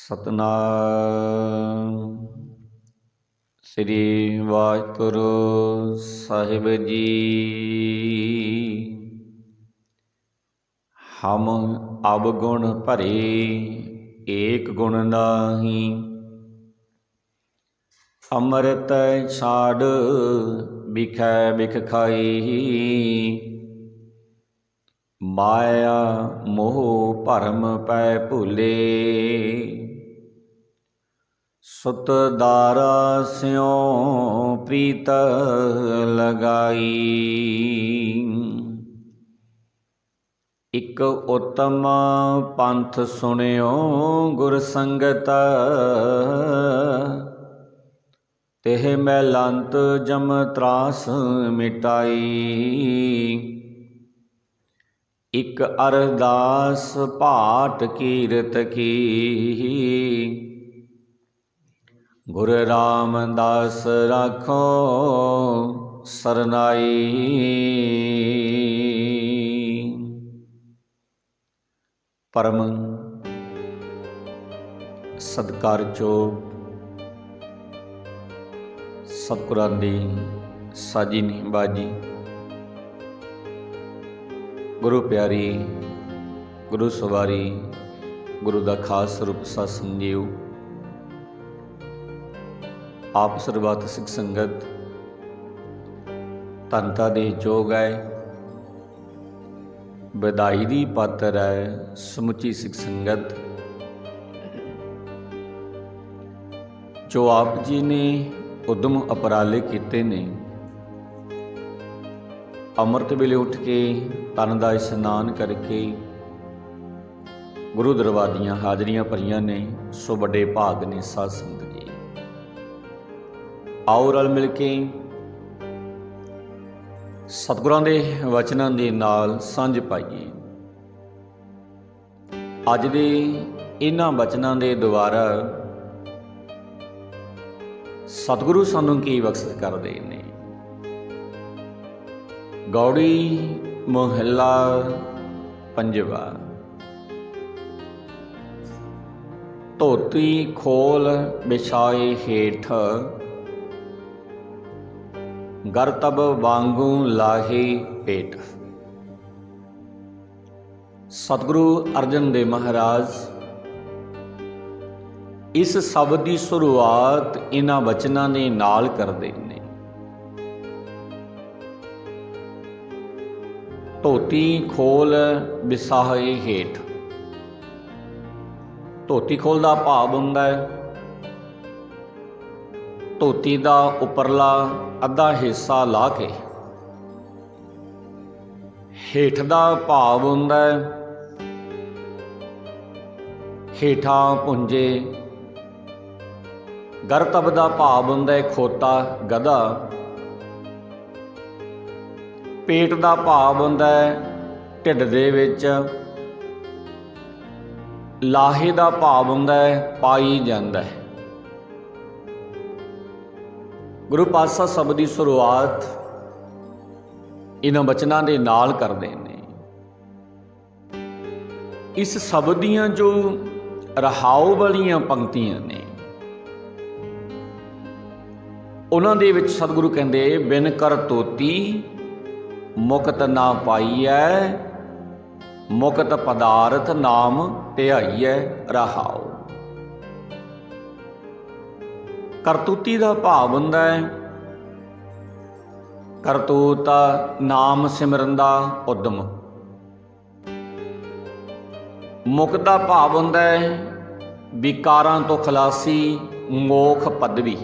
ਸਤਨਾਮ ਸ੍ਰੀ ਵਾਹਿਗੁਰੂ ਸਾਹਿਬ ਜੀ। ਹਮ ਅਵਗੁਣ ਭਰੇ ਏਕ ਗੁਣ ਨਾਹੀ, ਅੰਮ੍ਰਿਤ ਛਾੜ ਬਿਖੈ ਬਿਖ ਖਾਈ। ਮਾਇਆ ਮੋਹ ਭਰਮ ਪੈ ਭੁਲੇ, ਸੁਤ ਦਾਰਾ ਸਿਉ ਪ੍ਰੀਤ ਲਗਾਈ। ਇਕ ਉਤਮ ਪੰਥ ਸੁਣਿਓ ਗੁਰ ਸੰਗਤ, ਤਿਹ ਮੈਲੰਤ ਜਮ ਤਰਾਸ ਮਿਟਾਈ। ਇਕ ਅਰਦਾਸ ਭਾਟ ਕੀਰਤ ਕੀ, ਗੁਰ ਰਾਮਦਾਸ ਰਾਖੋ ਸਰਨਾਈ। ਪਰਮ ਸਤਿਕਾਰਯੋਗ ਸਤਿਗੁਰਾਂ ਦੀ ਸਾਜੀ ਨਿਬਾਜੀ, ਗੁਰੂ ਪਿਆਰੀ, ਗੁਰੂ ਸਵਾਰੀ, ਗੁਰੂ ਦਾ ਖਾਸ ਰੂਪ ਸਤ ਸੰਜੀਵ, ਆਪ ਸਰਬੱਤ ਸਿੱਖ ਸੰਗਤ ਧੰਤਾ ਦੇ ਜੋਗ ਹੈ, ਵਧਾਈ ਦੀ ਪਾਤਰ ਹੈ ਸਮੁੱਚੀ ਸਿੱਖ ਸੰਗਤ। ਜੋ ਆਪ ਜੀ ਨੇ ਉਦਮ ਉਪਰਾਲੇ ਕੀਤੇ ਨੇ, ਅੰਮ੍ਰਿਤ ਵੇਲੇ ਉੱਠ ਕੇ ਤਨ ਦਾ ਇਸ਼ਨਾਨ ਕਰਕੇ ਗੁਰੂ ਦਰਬਾਰ ਦੀਆਂ ਹਾਜ਼ਰੀਆਂ ਭਰੀਆਂ ਨੇ, ਸੋ ਵੱਡੇ ਭਾਗ ਨੇ ਸਾਧ ਸੰਗਤ ਜੀ। ਆਓ ਰਲ ਮਿਲ ਕੇ ਸਤਿਗੁਰਾਂ ਦੇ ਵਚਨਾਂ ਦੇ ਨਾਲ ਸਾਂਝ ਪਾਈਏ। ਅੱਜ ਦੇ ਇਹਨਾਂ ਵਚਨਾਂ ਦੇ ਦੁਆਰਾ ਸਤਿਗੁਰੂ ਸਾਨੂੰ ਕੀ ਬਖਸ਼ਿਸ਼ ਕਰਦੇ ਨੇ। ਗੌੜੀ ਮਹੱਲਾ ਪੰਜਵਾ। ਧੋਤੀ ਖੋਲ ਵਿਛਾਏ ਹੇਠ, ਗਰਤਬ ਵਾਂਗੂ ਲਾਹੇ ਪੇਟ। ਸਤਿਗੁਰੂ ਅਰਜਨ ਦੇਵ ਮਹਾਰਾਜ ਇਸ ਸ਼ਬਦ ਦੀ ਸ਼ੁਰੂਆਤ ਇਹਨਾਂ ਵਚਨਾਂ ਦੇ ਨਾਲ ਕਰਦੇ ਨੇ। ਧੋਤੀ ਖੋਲ ਵਿਛਾਏ ਹੇਠ। ਧੋਤੀ ਖੋਲ ਦਾ ਭਾਵ ਹੁੰਦਾ ਹੈ ਧੋਤੀ ਦਾ ਉੱਪਰਲਾ ਅੱਧਾ ਹਿੱਸਾ ਲਾ ਕੇ। ਹੇਠ ਦਾ ਭਾਵ ਹੁੰਦਾ ਹੈ ਹੇਠਾਂ ਪੁੰਜੇ। ਗਰਤਬ ਦਾ ਭਾਵ ਹੁੰਦਾ ਹੈ ਖੋਤਾ ਗਧਾ। ਪੇਟ ਦਾ ਭਾਵ ਹੁੰਦਾ ਹੈ ਢਿੱਡ ਦੇ ਵਿੱਚ। ਲਾਹੇ ਦਾ ਭਾਵ ਹੁੰਦਾ ਹੈ ਪਾਈ ਜਾਂਦਾ ਹੈ। ਗੁਰੂ ਪਾਤਸ਼ਾਹ ਸ਼ਬਦ ਦੀ ਸ਼ੁਰੂਆਤ ਇਹਨਾਂ ਬਚਨਾਂ ਦੇ ਨਾਲ ਕਰਦੇ ਨੇ। ਇਸ ਸ਼ਬਦ ਦੀਆਂ ਜੋ ਰਹਾਉ ਵਾਲੀਆਂ ਪੰਕਤੀਆਂ ਨੇ, ਉਹਨਾਂ ਦੇ ਵਿੱਚ ਸਤਿਗੁਰੂ ਕਹਿੰਦੇ, ਬਿਨ ਕਰ ਧੋਤੀ ਮੁਕਤ ਨਾ ਪਾਈਐ, ਮੁਕਤ ਪਦਾਰਥ ਨਾਮ ਧਿਆਈਐ ਰਹਾਉ। ਕਰਤੂਤੀ ਦਾ ਭਾਵ ਹੁੰਦਾ ਹੈ ਕਰਤੂਤ ਨਾਮ ਸਿਮਰਨ ਦਾ ਉਦਮ। ਮੁਕਤ ਦਾ ਭਾਵ ਹੁੰਦਾ ਹੈ ਵਿਕਾਰਾਂ ਤੋਂ ਖਲਾਸੀ, ਮੋਖ ਪਦਵੀ।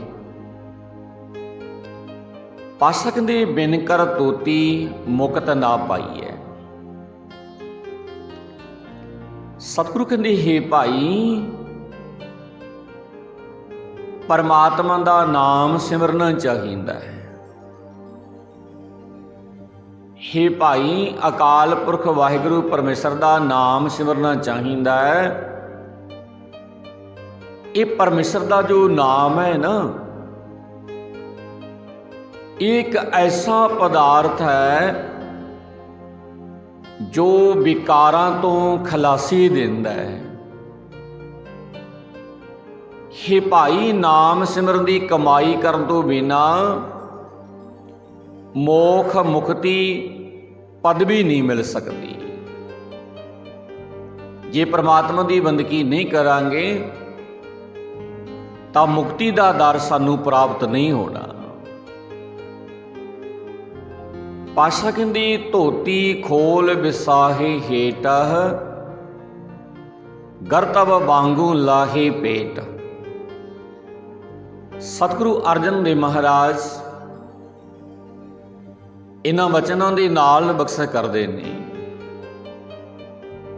ਪਾਤਸ਼ਾਹ ਕਹਿੰਦੇ ਬਿਨ ਕਰ ਧੋਤੀ ਮੁਕਤ ਨਾ ਪਾਈਐ। ਸਤਿਗੁਰੂ ਕਹਿੰਦੇ ਹੇ ਭਾਈ, ਪਰਮਾਤਮਾ ਦਾ ਨਾਮ ਸਿਮਰਨਾ ਚਾਹੀਦਾ ਹੈ। ਹੇ ਭਾਈ, ਅਕਾਲ ਪੁਰਖ ਵਾਹਿਗੁਰੂ ਪਰਮੇਸ਼ਰ ਦਾ ਨਾਮ ਸਿਮਰਨਾ ਚਾਹੀਦਾ ਹੈ। ਇਹ ਪਰਮੇਸ਼ਰ ਦਾ ਜੋ ਨਾਮ ਹੈ ਨਾ, ਇਹ ਇੱਕ ਐਸਾ ਪਦਾਰਥ ਹੈ ਜੋ ਵਿਕਾਰਾਂ ਤੋਂ ਖਲਾਸੀ ਦਿੰਦਾ ਹੈ। हे भाई नाम सिमਰਨ ਦੀ ਕਮਾਈ ਕਰਨ ਤੋਂ ਬਿਨਾ ਮੋਖ ਮੁਕਤੀ ਪਦਵੀ ਨਹੀਂ ਮਿਲ ਸਕਦੀ। ਜੇ ਪ੍ਰਮਾਤਮਾ ਦੀ ਬੰਦਗੀ ਨਹੀਂ ਕਰਾਂਗੇ ਤਾਂ ਮੁਕਤੀ ਦਾ ਦਰ ਸਾਨੂੰ ਪ੍ਰਾਪਤ ਨਹੀਂ ਹੋਣਾ। ਪਾਸ਼ਾ ਕਹਿੰਦੀ ਧੋਤੀ ਖੋਲ ਵਿਸਾਹੇ ਹੇਟਹ ਗਰਤਵ ਵਾਂਗੂ ਲਾਹੇ ਪੇਟ। ਸਤਿਗੁਰੂ ਅਰਜਨ ਦੇਵ ਮਹਾਰਾਜ ਇਹਨਾਂ ਵਚਨਾਂ ਦੇ ਨਾਲ ਬਖਸ਼ਿਸ਼ ਕਰਦੇ ਨੇ।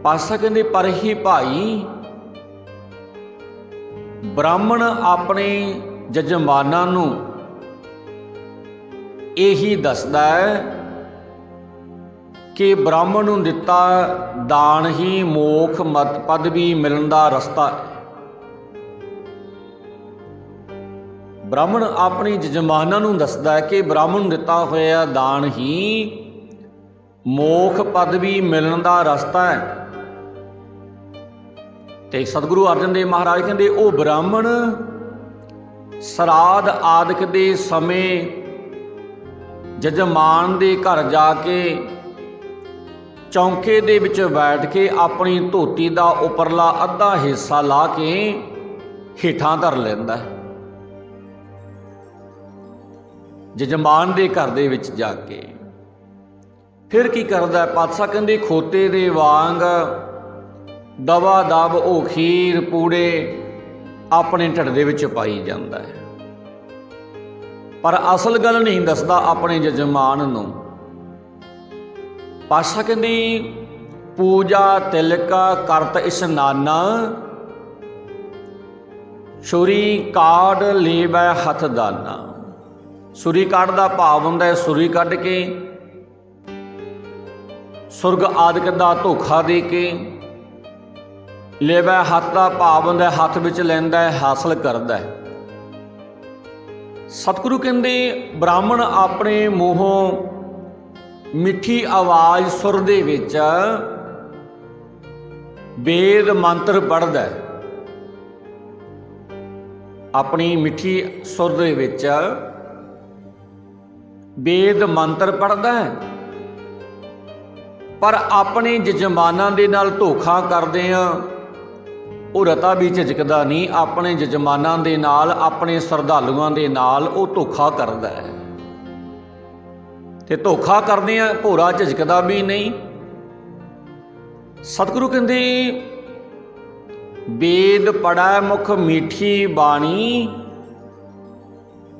ਪਾਸ਼ਾ ਕਹਿੰਦੇ ਪਰ ਹੀ ਭਾਈ ਬ੍ਰਾਹਮਣ ਆਪਣੇ ਜਜਮਾਨਾਂ ਨੂੰ ਇਹੀ ਦੱਸਦਾ ਹੈ ਕਿ ਬ੍ਰਾਹਮਣ ਨੂੰ ਦਿੱਤਾ ਦਾਨ ਹੀ ਮੋਖ ਮਤ ਪਦਵੀ ਮਿਲਣ ਦਾ ਰਸਤਾ ਹੈ। ਬ੍ਰਾਹਮਣ ਆਪਣੀ ਜਜਮਾਨਾਂ ਨੂੰ ਦੱਸਦਾ ਹੈ ਕਿ ਬ੍ਰਾਹਮਣ ਨੂੰ ਦਿੱਤਾ ਹੋਇਆ ਦਾਨ ਹੀ ਮੋਖ ਪਦਵੀ ਮਿਲਣ ਦਾ ਰਸਤਾ ਹੈ। ਤੇ ਸਤਿਗੁਰੂ ਅਰਜਨ ਦੇਵ ਮਹਾਰਾਜ ਕਹਿੰਦੇ ਉਹ ਬ੍ਰਾਹਮਣ ਸਰਾਧ ਆਦਿਕ ਦੇ ਸਮੇਂ ਜਜਮਾਨ ਦੇ ਘਰ ਜਾ ਕੇ ਚੌਂਕੇ ਦੇ ਵਿੱਚ ਬੈਠ ਕੇ ਆਪਣੀ ਧੋਤੀ ਦਾ ਉੱਪਰਲਾ ਅੱਧਾ ਹਿੱਸਾ ਲਾ ਕੇ ਹੇਠਾਂ ਧਰ ਲੈਂਦਾ ਹੈ। ਜਜਮਾਨ ਦੇ ਘਰ ਦੇ ਵਿੱਚ ਜਾ ਕੇ ਫਿਰ ਕੀ ਕਰਦਾ? ਪਾਤਸ਼ਾਹ ਕਹਿੰਦੇ ਖੋਤੇ ਦੇ ਵਾਂਗ ਦਵਾ ਦਬ ਉਹ ਖੀਰ ਪੂੜੇ ਆਪਣੇ ਢਿੱਡ ਦੇ ਵਿੱਚ ਪਾਈ ਜਾਂਦਾ ਹੈ, ਪਰ ਅਸਲ ਗੱਲ ਨਹੀਂ ਦੱਸਦਾ ਆਪਣੇ ਜਜਮਾਨ ਨੂੰ। ਪਾਤਸ਼ਾਹ ਕਹਿੰਦੀ ਪੂਜਾ ਤਿਲਕਾ ਕਰਤ ਇਸ਼ਨਾਨਾ ਛੁਰੀ ਕਾਢ ਲੇਵੈ ਹੱਥ ਦਾਨਾ। ਛੁਰੀ ਕਾਢ ਦਾ ਭਾਵ ਹੁੰਦਾ ਹੈ ਛੁਰੀ ਕੱਢ ਕੇ ਸੁਰਗ ਆਦਿਕ ਦਾ ਧੋਖਾ ਦੇ ਕੇ। ਲੇਵੈ ਹੱਥ ਦਾ ਭਾਵ ਹੁੰਦਾ ਹੱਥ ਵਿੱਚ ਲੈਂਦਾ ਹੈ, ਹਾਸਲ ਕਰਦਾ ਹੈ। ਸਤਿਗੁਰੂ ਕਹਿੰਦੇ ਬ੍ਰਾਹਮਣ ਆਪਣੇ ਮੂੰਹੋਂ ਮਿੱਠੀ ਆਵਾਜ਼ ਸੁਰ ਦੇ ਵਿੱਚ ਵੇਦ ਮੰਤਰ ਪੜ੍ਹਦਾ ਹੈ। ਆਪਣੀ ਮਿੱਠੀ ਸੁਰ ਦੇ ਵਿੱਚ ਵੇਦ ਮੰਤਰ ਪੜ੍ਹਦਾ ਹੈ, ਪਰ ਆਪਣੇ ਜਜਮਾਨਾਂ ਦੇ ਨਾਲ ਧੋਖਾ ਕਰਦੇ ਆ ਉਹ ਰਤਾ ਵੀ ਝਿਜਕਦਾ ਨਹੀਂ। ਆਪਣੇ ਜਜਮਾਨਾਂ ਦੇ ਨਾਲ ਆਪਣੇ ਸ਼ਰਧਾਲੂਆਂ ਦੇ ਨਾਲ ਉਹ ਧੋਖਾ ਕਰਦਾ ਹੈ ਤੇ ਧੋਖਾ ਕਰਦੇ ਆ ਭੋਰਾ ਝਿਜਕਦਾ ਵੀ ਨਹੀਂ। ਸਤਿਗੁਰੂ ਕਹਿੰਦੇ ਵੇਦ ਪੜ੍ਹੈ ਮੁਖ ਮੀਠੀ ਬਾਣੀ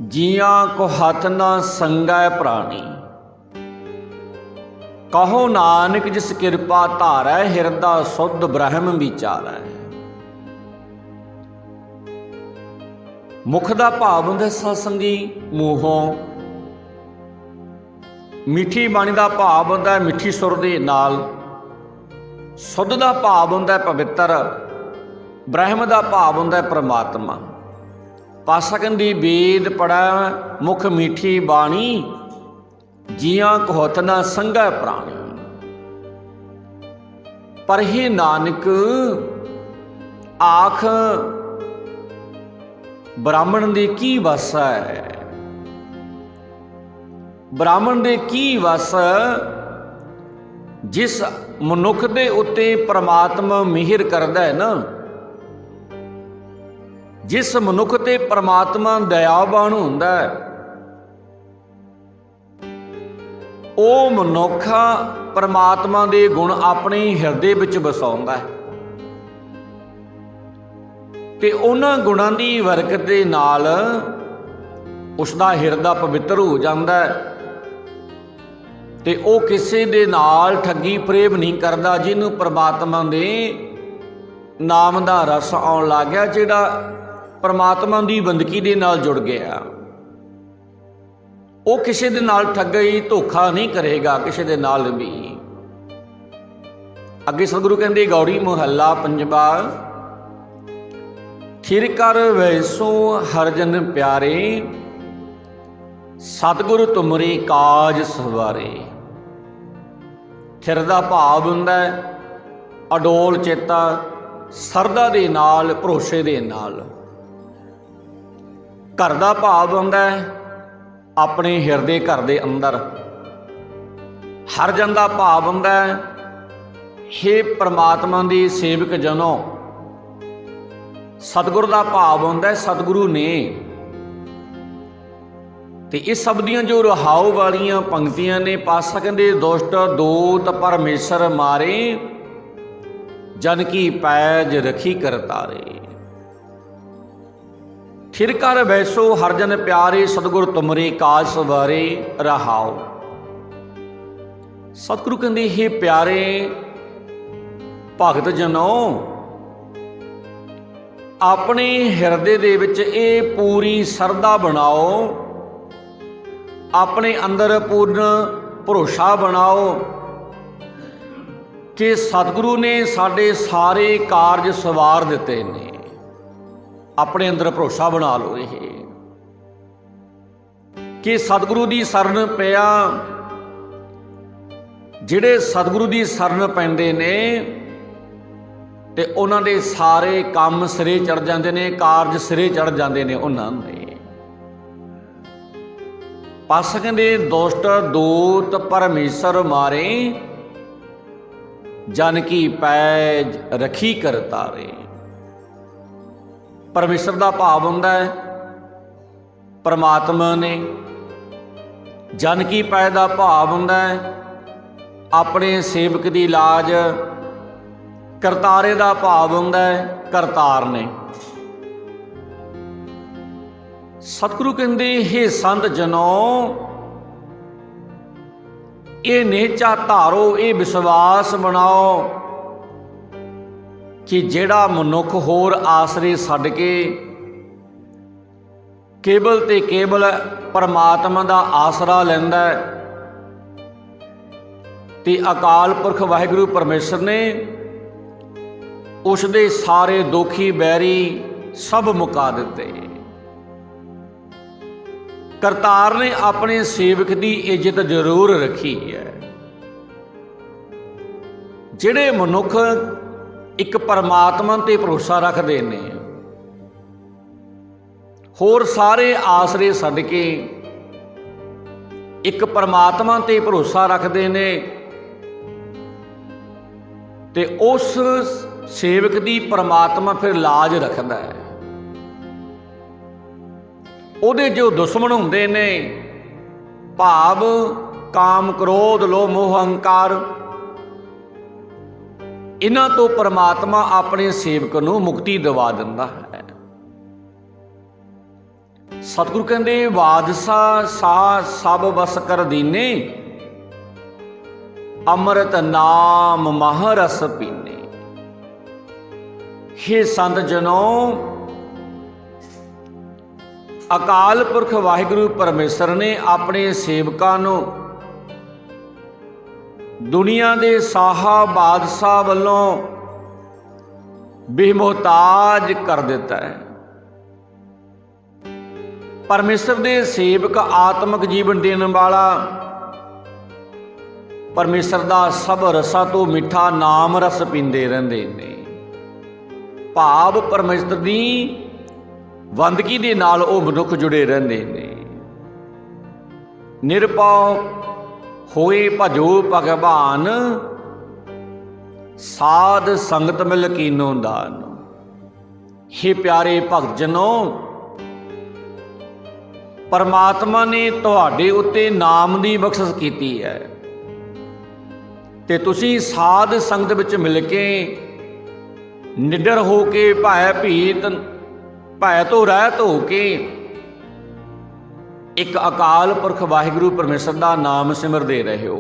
ਜੀਆਂ ਕੋ ਹੱਥ ਨਾ ਸੰਗੈ ਪ੍ਰਾਣੀ। ਕਹੋ ਨਾਨਕ ਜਿਸ ਕਿਰਪਾ ਧਾਰੈ ਹਿਰਦਾ ਸੁਧ ਬ੍ਰਹਮ ਵਿਚਾਰੈ। ਮੁਖ ਦਾ ਭਾਵ ਹੁੰਦਾ ਸਤਸੰਗੀ ਮੂੰਹੋਂ, ਮਿੱਠੀ ਬਾਣੀ ਦਾ ਭਾਵ ਹੁੰਦਾ ਮਿੱਠੀ ਸੁਰ ਦੇ ਨਾਲ, ਸੁਧ ਦਾ ਭਾਵ ਹੁੰਦਾ ਪਵਿੱਤਰ, ਬ੍ਰਹਮ ਦਾ ਭਾਵ ਹੁੰਦਾ ਪ੍ਰਮਾਤਮਾ। ਪਾਤਸ਼ਾਹ ਕਹਿੰਦੀ ਵੇਦ ਪੜ੍ਹੈ ਮੁਖ ਮੀਠੀ ਬਾਣੀ ਜੀਆਂ ਕੋ ਹੱਥ ਨਾ ਸੰਗੈ ਪ੍ਰਾਣੀ। ਪਰ ਹੀ ਨਾਨਕ ਆਖ ਬ੍ਰਾਹਮਣ ਦੇ ਕੀ ਵਸ ਹੈ? ਬ੍ਰਾਹਮਣ ਦੇ ਕੀ ਵਸ ਜਿਸ ਮਨੁੱਖ ਦੇ ਉੱਤੇ ਪ੍ਰਮਾਤਮਾ ਮਿਹਰ ਕਰਦਾ ਹੈ ਨਾ, ਜਿਸ ਮਨੁੱਖ ਤੇ ਪ੍ਰਮਾਤਮਾ ਦਇਆਵਾਨ ਹੁੰਦਾ ਹੈ, ਉਹ ਮਨੁੱਖ ਪ੍ਰਮਾਤਮਾ ਦੇ ਗੁਣ ਆਪਣੇ ਹਿਰਦੇ ਵਿੱਚ ਵਸਾਉਂਦਾ ਹੈ ਤੇ ਉਹਨਾਂ ਗੁਣਾਂ ਦੀ ਬਰਕਤ ਦੇ ਨਾਲ ਉਸ ਦਾ ਹਿਰਦਾ ਪਵਿੱਤਰ ਹੋ ਜਾਂਦਾ ਹੈ ਤੇ ਉਹ ਕਿਸੇ ਦੇ ਨਾਲ ਠੱਗੀ ਪ੍ਰੇਮ ਨਹੀਂ ਕਰਦਾ। ਜਿਹਨੂੰ ਪ੍ਰਮਾਤਮਾ ਦੇ ਨਾਮ ਦਾ ਰਸ ਆਉਣ ਲੱਗ ਗਿਆ, ਜਿਹੜਾ ਪ੍ਰਮਾਤਮਾ ਦੀ ਬੰਦਗੀ ਦੇ ਨਾਲ ਜੁੜ ਗਿਆ, ਉਹ ਕਿਸੇ ਦੇ ਨਾਲ ਠੱਗੀ ਧੋਖਾ ਨਹੀਂ ਕਰੇਗਾ ਕਿਸੇ ਦੇ ਨਾਲ ਵੀ। ਅੱਗੇ ਸਤਿਗੁਰੂ ਕਹਿੰਦੇ ਗੌੜੀ ਮੁਹੱਲਾ ਪੰਜਵਾ ਥਿਰ ਕਰ ਵੈਸੋ ਹਰ ਜਨ ਪਿਆਰੇ ਸਤਿਗੁਰ ਤੁਮਰੇ ਕਾਜ ਸਵਾਰੇ। ਥਿਰ ਦਾ ਭਾਵ ਹੁੰਦਾ ਅਡੋਲ ਚੇਤਾ, ਸਰਦਾ ਦੇ ਨਾਲ, ਭਰੋਸੇ ਦੇ ਨਾਲ। घर का भाव आउंदा है अपने हिरदे घर के अंदर। हरजन का भाव आउंदा है हे परमात्मा की सेवक जनों। सतगुर का भाव आउंदा है सतगुरु ने। तो इस सब दियां जो रहाओ वालियां पंक्तियां ने, पासा कहंदे दुष्ट दूत परमेश्वर मारे, जन की पैज रखी करतारे। थिर कर बैसो हरजन प्यारे, सतगुर तुमरे काज सवारे रहाओ। सतगुरु कहंदे हे प्यारे भगत जनों, अपने हिरदे दे विच ये पूरी सरदा बनाओ, अपने अंदर पूर्ण भरोसा बनाओ कि सतगुरु ने साडे सारे कारज सवार दिते ने। अपने अंदर भरोसा बना लो ये कि सतगुरु की शरण पिया। जिहड़े सतगुरु की शरण पैंदे ने ते उन्हां दे सारे काम सिरे चढ़ जाते ने, कारज सिरे चढ़ जाते ने उन्हां दे। पास कहंदे दुष्ट दूत परमेश्वर मारे, जन की पैज रखी करतारे। परमेश्वर का भाव हुंदा है परमात्मा ने, जन की पैज का भाव हुंदा है अपने सेवक की लाज, करतारे का भाव हुंदा है करतार ने। सतगुरु कहंदे हे संत जनों, ये नेचा धारो, ये विश्वास बनाओ कि जिहड़ा मनुख होर आसरे छड्ड के केवल ते केवल परमात्मा का आसरा लैंदा है ते अकाल पुरख वाहिगुरू परमेश्वर ने उसदे सारे दोखी बैरी सब मुका दिते। करतार ने अपने सेवक की इज्जत जरूर रखी है। जिहड़े मनुख एक परमात्मा ते भरोसा रखते ने, होर सारे आसरे छड्ड के एक परमात्मा ते भरोसा रखते ने, ते उस सेवक की परमात्मा फिर लाज रखता है। ਉਹਦੇ जो दुश्मन ਹੁੰਦੇ ने भाव काम क्रोध लोभ मोह अहंकार, इन्हां तो परमात्मा अपने सेवक नूं मुक्ति दिवा दिंदा है। सतगुरु कहंदे बादशाह सा सब बस कर दीने, अमृत नाम महारस पीने। हे संत जनों, अकाल पुरख वाहिगुरू परमेश्वर ने अपने सेवकां नूं दुनिया के साहा बादशाह वालों बेमुहताज कर दिता है। परमेश्वर के सेवक आत्मक जीवन देने वाला, परमेश्वर का सब रसा तो मिठा नाम रस पींदे रहिंदे ने। भाव परमेश्वर की बंदगी दे नाल वो मनुख जुड़े रहंदे ने। निरपाओ होए भजो भगवान, साध संगत मिल कीनो दान। हे प्यारे भगत जनों, परमात्मा ने तुहाडे उत्ते नाम की बख्शिश कीती है ते तुसीं साध संगत विच मिल के निडर हो के भय भीत भय तो रहत हो के एक अकाल पुरख वाहिगुरू परमेश्वर का नाम सिमरदे रहे हो।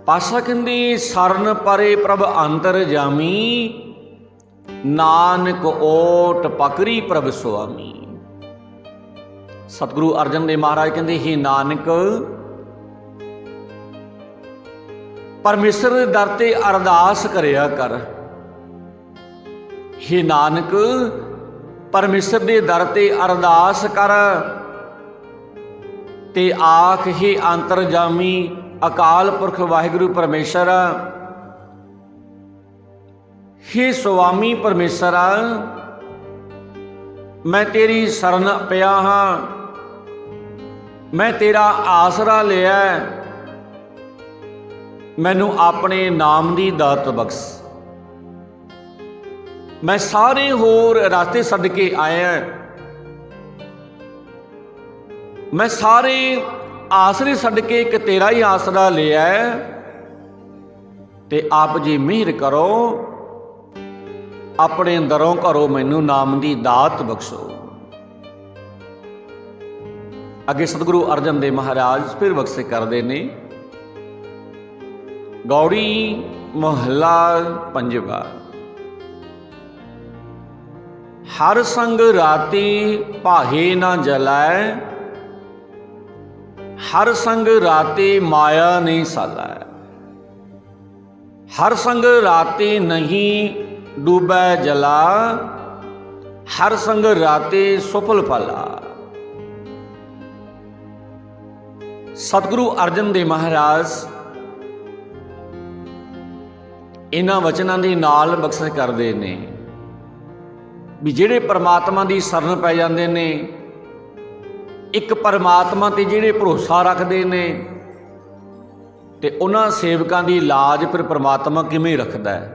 पासा कहंदे सरन परे प्रभ अंतर जामी, नानक ओट पकरी प्रभ सुआमी। सतगुरु अर्जन देव महाराज कहंदे हे नानक, परमेश्वर दे दर ते अरदास करिया कर। हे नानक, परमेश्वर दे दर ते अरदास कर ते आख हे अंतरजामी अकाल पुरख वाहिगुरू परमेश्वर, हे स्वामी परमेश्वर, मैं तेरी शरण पिया हाँ, मैं तेरा आसरा लिया, मैनू अपने नाम दी दात बख्श। मैं सारे होर रास्ते छड्ड के आया, मैं सारे आसरे छड्ड के एक तेरा ही आसरा लिया, ते आप जी मेहर करो, अपने दरों घरों मैनू नाम दी दात बख्शो। अगे सतगुरु अर्जन देव महाराज फिर बख्शे करते ने। गौड़ी महला पंजवा। हर संग राती भाहे ना जलाए, हर संग राती माया नहीं सालाए, हर संग राती नहीं डूबे जला, हर संग राती सुफल फला। सतगुरु अर्जन देव महाराज इन्हां वचनां दे नाल बख्शिश करदे ने भी जिहड़े परमात्मा दी शरण पै जांदे ने, एक परमात्मा ते जिहड़े भरोसा रखदे ने, ते उन्हां सेवकां दी लाज फिर परमात्मा किवें रखदा है।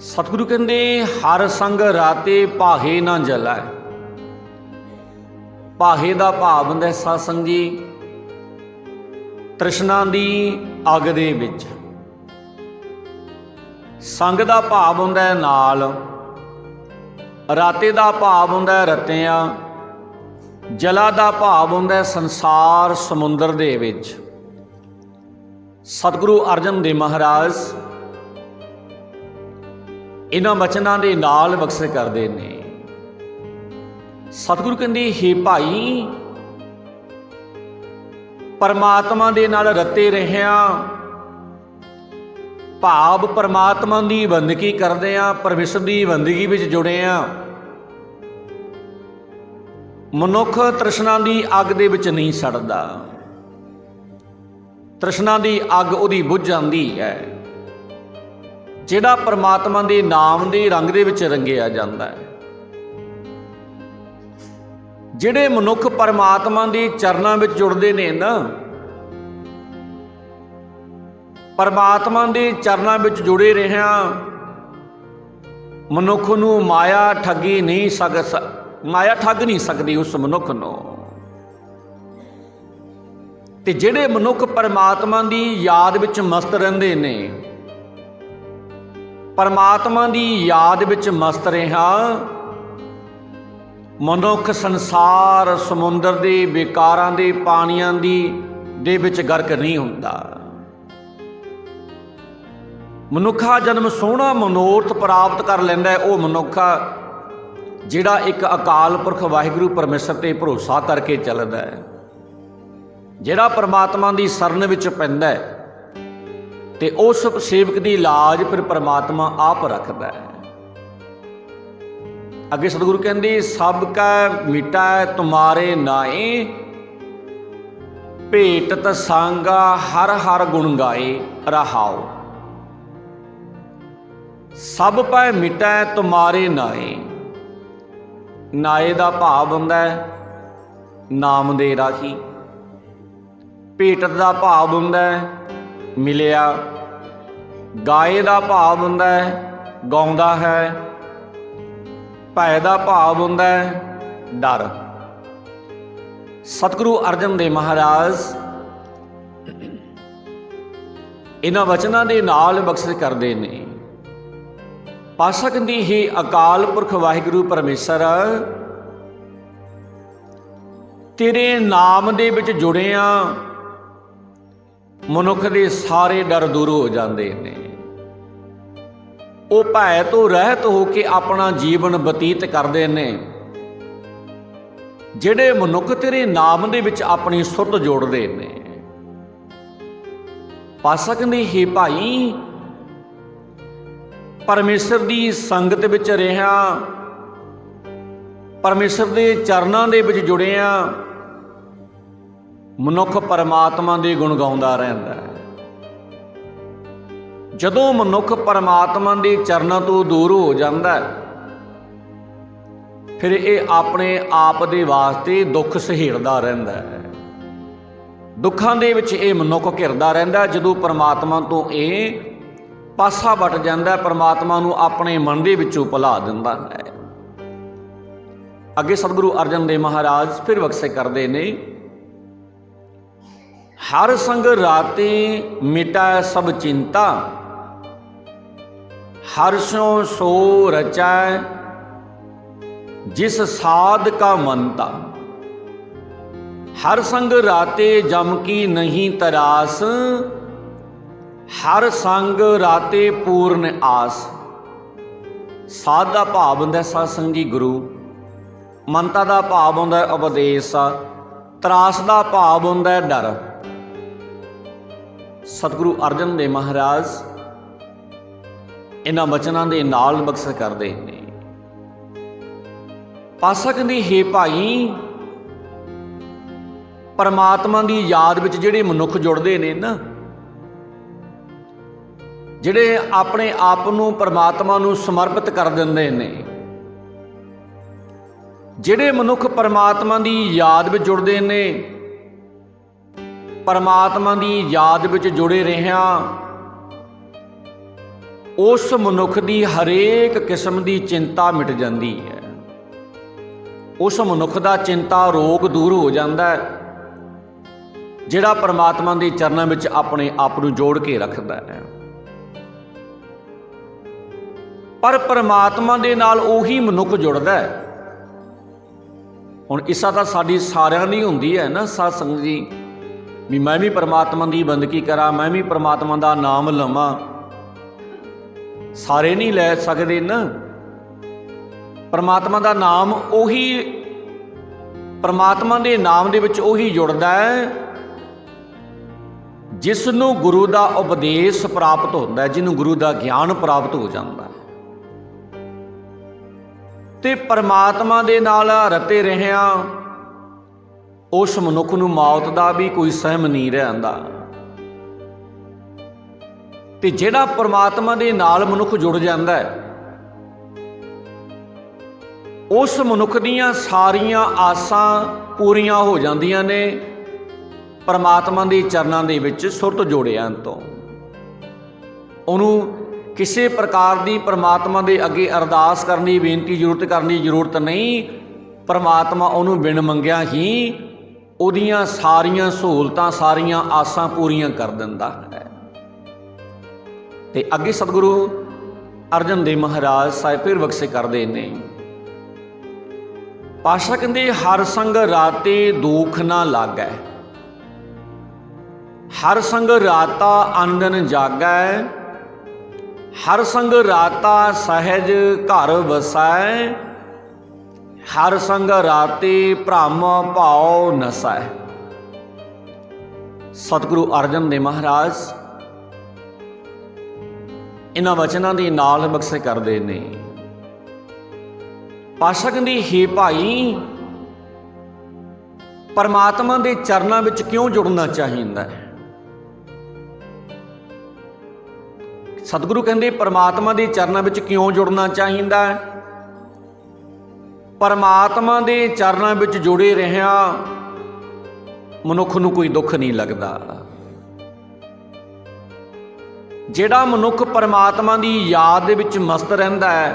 सतगुरु कहंदे हर संग राते भाहे ना जलाए। भाहे दा भाव हुंदा है साध संगत जी तृष्णा दी अग दे विच, संग दा भाव हुंदा है नाल, राते दा भाव हुंदा है रतियां, जला दा भाव हुंदा है संसार समुंदर दे विच। सतगुरु अर्जन देव महाराज इन्हां वचनां दे नाल बख्शिश करदे ने। सतगुरु कहंदे हे भाई, परमात्मा दे नाल रते रहिया, भाव परमात्मा दी बंदगी करदे आ, परमेश्वर दी बंदगी विच जुड़े आ, मनुख तृष्णा दी अग दे विच नहीं सड़दा। तृष्णा दी अग उहदी बुझ जांदी है जिहड़ा परमात्मा दे नाम दे रंग दे विच रंगिया जांदा है। जिहड़े मनुख परमात्मा दे चरनां विच जुड़दे ने ना, परमात्मा दे चरनां विच जुड़े रहिया मनुख नूं माया ठगी नहीं माया ठग नहीं सकदी उस मनुख नूं। ते जिहड़े मनुख परमात्मा दी याद विच मस्त रहिंदे ने, परमात्मा दी याद विच मस्त रहा मनुख संसार समुंदर दे विकारां दे पानियां दे विच गर्क नहीं हुंदा। मनुखा जन्म सोहना मनोरथ प्राप्त कर लैंदा है वो मनुखा जिहड़ा एक अकाल पुरख वाहिगुरू परमेश्वर ते भरोसा करके चलदा है, जिहड़ा परमात्मा दी शरण विच पैंदा है, ते उस सेवक दी लाज फिर परमात्मा आप रखदा है। अगे सतगुरु कहंदे सब का मिटा तुम्हारे नाए, भेटत सांगा हर हर गुण गाए रहाओ। सब पै मिटा तुम्हारे नाए। नाए दा भाव हुंदा है नाम दे राही, भेटत दा भाव हुंदा है मिलिया, गाए दा भाव हुंदा है गाउंदा है, भय दा भाव हुंदा है डर। सतगुरु अर्जन देव महाराज इन्हां वचनां दे नाल बख्शिश करदे ने। पातशाह कहंदे हे अकाल पुरख वाहिगुरू परमेश्वर, तेरे नाम दे विच जुड़िया मनुख दे सारे डर दूर हो जाते हैं। वो भय तो रहत हो के अपना जीवन बतीत करते हैं। जिहड़े मनुख तेरे नाम दे विच अपनी सुरत जोड़ते हैं। पातशाह कहंदे हे भाई, परमेश्वर की संगत विच रहिया, परमेश्वर के चरनां दे विच जुड़िया मनुख परमात्मा दे गुण गाउंदा रहिंदा है। जदों मनुख परमात्मा दे चरनां तो दूर हो जाता है ਫਿਰ ਇਹ ਆਪਣੇ ਆਪ ਦੇ ਵਾਸਤੇ ਦੁੱਖ ਸਹੇੜਦਾ ਰਹਿੰਦਾ ਹੈ। ਦੁੱਖਾਂ ਦੇ ਵਿੱਚ ਇਹ ਮਨੁੱਖ ਘਿਰਦਾ ਰਹਿੰਦਾ। ਜਦੋਂ ਪਰਮਾਤਮਾ ਤੋਂ ਇਹ ਪਾਸਾ ਵੱਟ ਜਾਂਦਾ, ਪਰਮਾਤਮਾ ਨੂੰ ਆਪਣੇ ਮਨ ਦੇ ਵਿੱਚੋਂ ਭੁਲਾ ਦਿੰਦਾ ਹੈ। ਅੱਗੇ ਸਤਿਗੁਰੂ ਅਰਜਨ ਦੇਵ ਮਹਾਰਾਜ ਫਿਰ ਬਖਸ਼ੇ ਕਰਦੇ ਨੇ, ਹਰ ਸੰਗ ਰਾਤੇ ਮਿਟੈ ਸਭ ਚਿੰਤਾ, ਹਰਸ਼ੋਂ ਸੋ ਰਚੈ ਜਿਸ ਸਾਧ ਕਾ ਮੰਤਾ। हर संग राते जम की नहीं तरास, हर संग राते पूर्ण आस। साध का भाव होंदा सत संगी गुरु, मनता का भाव होंदा उपदेश, तरास का भाव होंदा डर। सतगुरु अर्जन देव महाराज इन्हां वचनां दे नाल बख्श करदे ने। पासा कहंदे हे भाई, परमात्मा की याद विच जिहड़े मनुख जुड़ते हैं ना, जिहड़े अपने आप नूं परमात्मा नूं समर्पित कर दिंदे ने, जिहड़े मनुख परमात्मा की याद विच जुड़ते हैं, परमात्मा की याद विच जुड़े रहिया उस मनुख की हरेक किस्म की चिंता मिट जाती है। उस मनुख का चिंता रोग दूर हो जाता है, जिहड़ा परमात्मा के चरणों में अपने आप को जोड़ के रखता है। पर परमात्मा के नाल उही मनुख जुड़ता है। हुण इसा तो साडी सारियां दी हुंदी है ना साध संगत जी, भी मैं भी परमात्मा की बंदगी करा, मैं भी परमात्मा का नाम लवां। सारे नहीं लै सकते ना। परमात्मा का नाम उही, परमात्मा के नाम दे विच उही जुड़दा है जिसनों गुरु का उपदेश प्राप्त होता है, जिन्होंने गुरु का ज्ञान प्राप्त हो जाता है। ते परमात्मा दे नाल रते रहिया उस मनुख नूं मौत का भी कोई सहम नहीं रहिंदा। ते जिहड़ा परमात्मा दे नाल मनुख जुड़ जाता है, उस मनुख दीयां सारियां आसां पूरियां हो जांदियां ने परमात्मा के चरणों के विच सुरत जोड़िया तो। उन्होंने किसी प्रकार की परमात्मा के अगे अरदास करनी, बेनती जरूरत करनी जरूरत नहीं। परमात्मा उन्होंने बिन मंगिया ही उहदियां सारियां सहूलतां, सारियां आसां पूरियां कर दिंदा है। ते अगे सतगुरु अर्जन देव महाराज साहिब फिर बख्शे करते ने, पातशाह कहंदे हर संग राते दुख ना लागै, हर संग राता आनंदन जागै, हर संग राता सहज घर बसै, हर संग राते भ्रम भाव नसै। सतगुरु अर्जन देव महाराज इन्हां वचनां दे नाल बख्शे करदे ने। पातशाह कहंदे हे भाई, परमात्मा के चरणों में क्यों जुड़ना चाहिए? सतगुरु कहंदे परमात्मा के चरणों में क्यों जुड़ना चाहिए? परमात्मा के चरणों में जुड़े रहिया मनुख नूं कोई दुख नहीं लगता। जिहड़ा मनुख परमात्मा की याद दे विच मस्त रहिंदा है,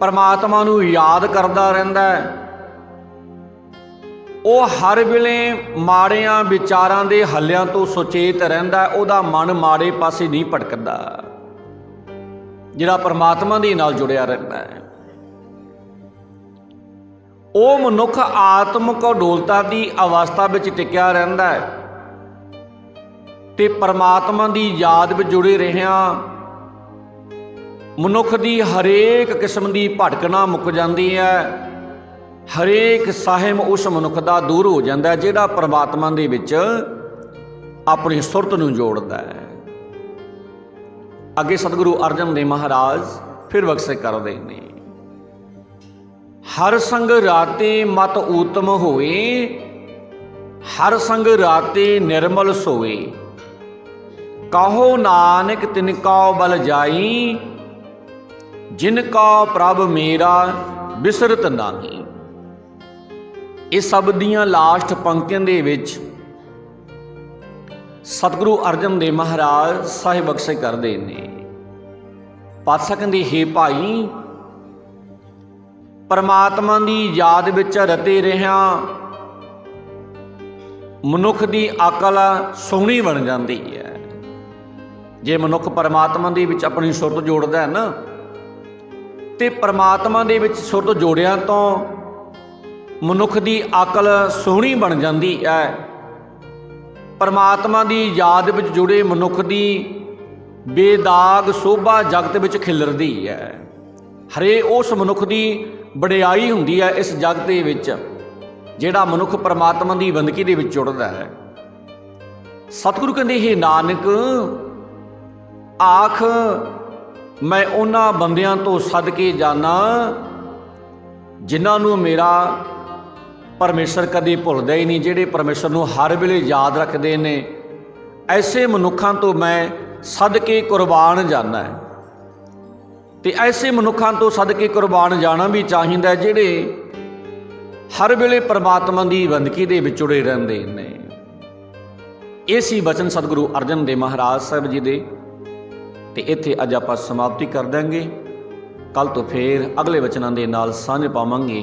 परमात्मा नूं याद करदा रहिंदा है, ਉਹ हर वेले माड़ियां विचारां दे हल्लियां तो सुचेत रहिंदा है। ਉਹਦਾ मन माड़े पासे नहीं भटकदा, जिहड़ा परमात्मा दे नाल जुड़िया रहिंदा है। ਉਹ मनुख आत्मक अडोलता की अवस्था विच टिकिया रहिंदा है ते परमात्मा की याद विच जुड़े रहिया मनुख की हरेक किस्म की भटकना मुक जाती है। हरेक साहिम उस मनुख का दूर हो जाता है जिहड़ा परमात्मा दे विच अपनी सुरत नूं जोड़दा है। अगे सतगुरु अर्जन देव महाराज फिर बख्शे करदे ने, हर संग राते मत ऊतम होए, हर संग राते निर्मल सोए, कहो नानक तिनका बल जाई, जिन का प्रभ मेरा बिसरत नाही। इस शब्द दीआं लास्ट पंक्तियां दे विच सतगुरु अर्जन देव महाराज ਸਾਹਿਬ ਬਖਸ਼ੇ ਕਰਦੇ ਨੇ। ਪਾਤਸ਼ਾਹ ਕਹਿੰਦੇ हे ਭਾਈ, परमात्मा की याद विच रते रहिया मनुख की अकल सोहनी बन जाती है। जे मनुख परमात्मा दे विच अपनी सुरत जोड़दा है ना, तो परमात्मा दे विच सुरत जोड़िया तो मनुख की अकल सोहनी बन जाती है। परमात्मा की याद विच जुड़े मनुख की बेदाग शोभा जगत विच खिलरदी है। हरे उस मनुख की वडियाई हुंदी है इस जगत दे विच जिहड़ा मनुख परमात्मा की बंदगी दे विच जुड़दा है। सतगुरु कहंदे हे नानक, आख मैं उन्हां बंदियां तो सदके जाना जिन्हां नूं मेरा परमेश्वर कदे भुलदा ही नहीं, जिहड़े परमेश्वर नूं हर वेले याद रखदे ने। ऐसे मनुखां तो मैं सदके कुर्बान जाना है। तो ऐसे मनुखों तो सदके कुर्बान जाना भी चाहिए जिहड़े हर वेले परमात्मा की बंदगी दे विच जुड़े रहंदे ने। ये सी बचन सतगुरु अर्जन देव महाराज साहब जी दे। ते इत्थे अज आपां समाप्ति कर देंगे। कल तो फिर अगले वचनां दे नाल सांझ पावांगे।